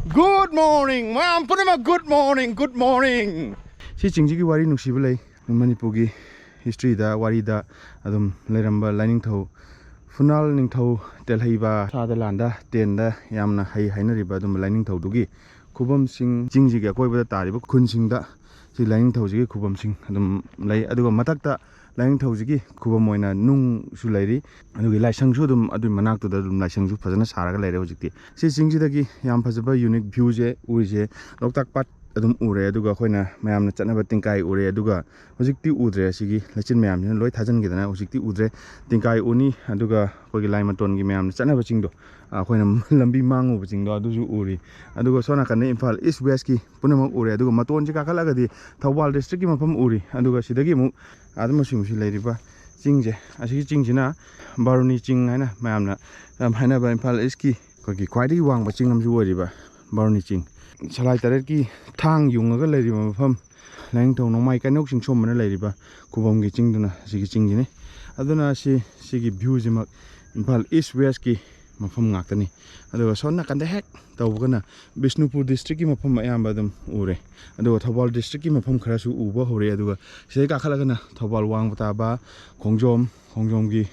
Good morning, ma'am. Put him a good morning. Good morning. Si chingji wari nusiba lay Manipurgi history da wari da adum leramba lining thau funal ning thau telhaiba sada landa ten da yamna hai haina riba adum lining thau dugi khubam sing jingji ga koi ba tariba khun sing da si lining thau ji khubam sing adum lay aduga matak da lining thau ji khubam moina nung su lairi adugi laisang su adum adu manak tu da adum laisang su phajana saraga laire hojikti si chingji dagi yam phajaba unique view je uri je loktak pat adum ure aduga khoina mayam na chanaba tingkai ure aduga hojikti udre sigi lachin mayam ni loi thajan gidana hojikti udre tingkai uni aduga khogi laima ton gi mayam na chanaba chingdo khoina lambi mangu bachingdo aduju uri aduga sona kan Imphal East West ki punamak ure aduga maton ji kakalaga di Thawbal district ki mafam uri aduga sidagi mu adum singsi lairiba chingje asigi chingjina Baruni ching haina mayam na haina ba Imphal East ki khogi khwaidi wang ba chingam ju ori ba Baruni ching Salai taret ki thang yungaga lairiba mafam lang thau nongmai kanok sing somna lairiba kubam gi chingduna sigi chingjini aduna sigi view jimak Imphal East West ki mafam ngaktani aduga sonna kanda hek tawbagana Bishnupur district ki mafam ayamba dum ure aduga Thawbal district ki mafam khara su uba hore aduga sei ka khalagana Thawbal wangta ba Khongjom gi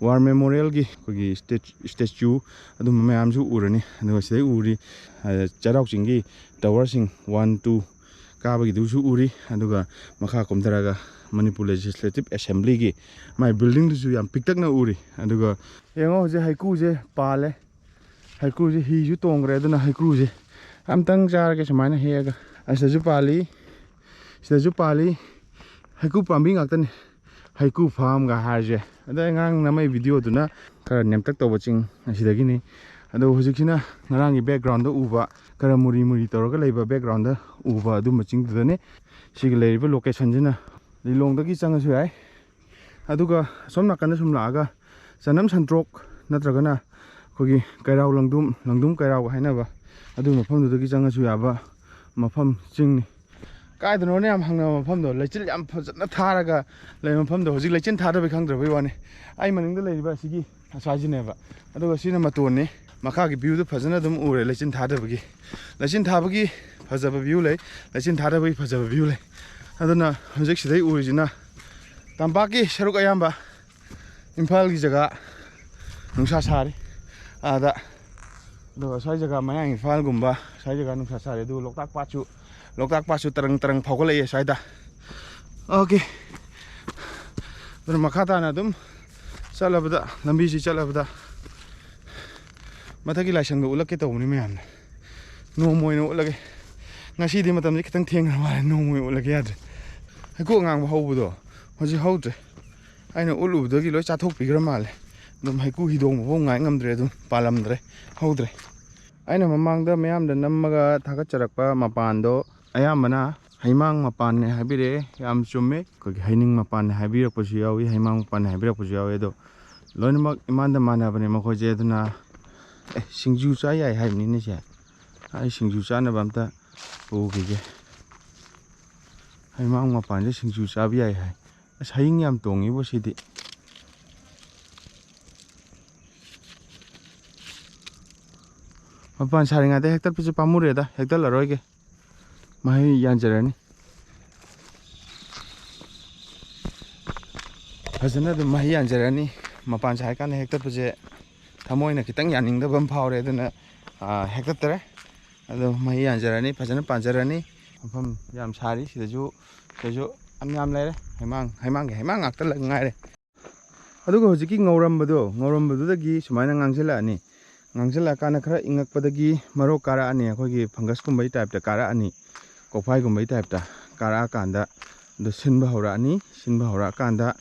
War Memorial gi kogi statue adum mayam su urani aduga sei uri Charauk chingi tower sing 1 2 kabagi du su uri aduga makha komdaraga Manipur Legislative Assembly gi my building du su yam piktak na uri aduga yengo je haiku je pale haiku je hi ju tongre aduna haiku je amtang jar ke samaina hega asaju pali haiku pambi ngaktani haiku farm ga haje ada ngang namai video duna kara nemtak to baching asidagi ni ado hujikina ngarangi background da uba kara muri tawraga leiba background da uba adu maching dane sigi leiba location jina lilong dagi changasu ai aduga somna kana sum laaga sanam santrok natragana khogi kairau langdum kairau haina ba adu mafam dagi changasu yaba mafam chingni kaidano ne am hangna mafam do lechil yam phajna tharaga lei mafam do hojik lechin thada be khangdra bai wane ai maning da leiba sigi asajine ba aduga sina matone makagi view du phajana dum ure lechin thabagi phajaba view lei lechin thabai phajaba view lei aduna hojik sidai urijina tambaki sharuk ayamba Imphal gi jaga nungsa sari ada do sai jaga mayang Imphal gumba sai jaga nungsa sari du loktak pachu terang phogolei saida okay dur makhata na dum chalabada lambi si chalabada mathagi laisang do ulak ke tawni mayam no moi no ulage ngasi di matam khitang theng ra no moi ulage yad ko ngang ba hobudo hoji hautre aina ulu dagi loi chathok pigra male dum haiku hidong bo ngai ngamdre dum palamdre haudre aina mamang da mayam da nammaga thagat charakpa mapando ayamana haimang mapan ne habire yam chumme ko haining mapan ne habirak pasu yawi haimang mapan ne habirak pasu yawi do loinak imanda mana bane makhoje duna singju cha yai haibni ne se ai singju cha na bamta pugige haimang mapan je singju cha bi yai hai saing yam tongi bo sidi mapan saringa de hektar piche pamure da hektar la roige mai yanjarani hazana de mai yanjarani mapan sai kan hektar piche thamoina kitang yaning da bam phawre duna hektar tare ado mai yanjarani phajana panjarani mafam yam sari sidaju amyam laire haimang akta la ngaire adugo hojiki ngaurambudu dagi sumaina ngangsela kana khara ingakpadagi maro kara ani akhoi fungus kumbai type ta kara ani kophai kumbai type ta kara kanda do sinba hora kanda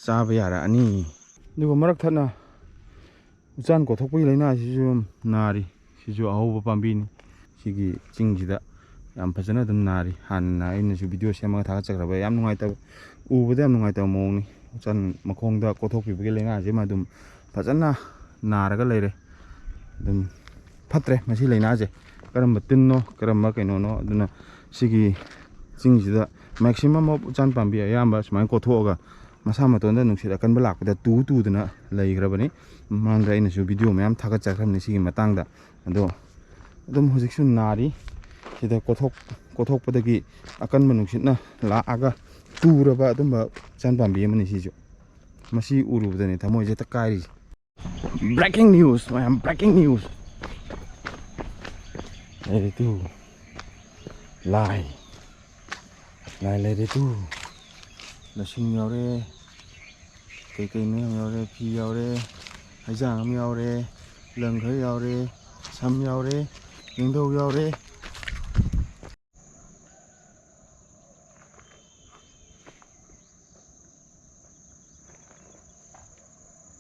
chaba yara ani dugo marak thana ujan ko thokpai leina siju nari siju ahoba pambi ni sigi chingjida yam phajana dum nari hanna ina su video sema thaga chakraba yam nungai ta ubada yam nungai ta mong ni ujan makhongda ko thokpi bege leina je madum phajana naraga leire dum phatre masi leina je karam tinno karam kaino no aduna sigi chingjida maximum of ujan pambi ayamba smai ko thoga masa matonda nungsira kan balak da tu duna leigrabani mangda ina su video mayam thaga chakram ni sigi matangda ado ꯑꯗꯨꯝ ꯍꯧꯖꯤꯛꯁꯨ ꯅꯥꯔꯤ ꯁꯤꯗ ꯀꯣꯊꯣꯛꯄꯗꯒꯤ ꯑꯀꯟꯕ ꯅꯨꯡꯁꯤꯠꯅ ꯂꯥꯛꯑꯒ ꯇꯨꯔꯕ ꯑꯗꯨꯝꯕ ꯆꯥꯟ ꯄꯥꯝꯕꯤ ꯑꯃꯅꯤ ꯁꯤꯁꯨ ꯃꯁꯤ ꯎꯔꯨꯕꯗꯅꯤ ꯊꯃꯣꯏꯁꯦ ꯍꯦꯛꯇ ꯀꯥꯏꯔꯤꯁꯦ ꯕ꯭ꯔꯦꯀꯤꯡ ꯅ꯭ꯌꯨꯁ ꯃꯌꯥꯝ ꯕ꯭ꯔꯦꯀꯤꯡ ꯅ꯭ꯌꯨꯁ ꯂꯩꯔꯦ ꯇꯨ ꯂꯥꯏ ꯂꯩꯔꯦ ꯇꯨ ꯂꯁꯤꯡ ꯌꯥꯎꯔꯦ ꯀꯩꯀꯩꯅꯣ ꯌꯥꯝ ꯌꯥꯎꯔꯦ ꯐꯤ ꯌꯥꯎꯔꯦ ꯍꯩꯖꯥꯡ ꯑꯃ ꯌꯥꯎꯔꯦ ꯂꯪ ꯈꯔ ꯌꯥꯎꯔꯦ ꯁꯝ ꯌꯥꯎꯔꯦ ꯌꯦꯡꯙꯧ ꯌꯥꯎꯔꯦ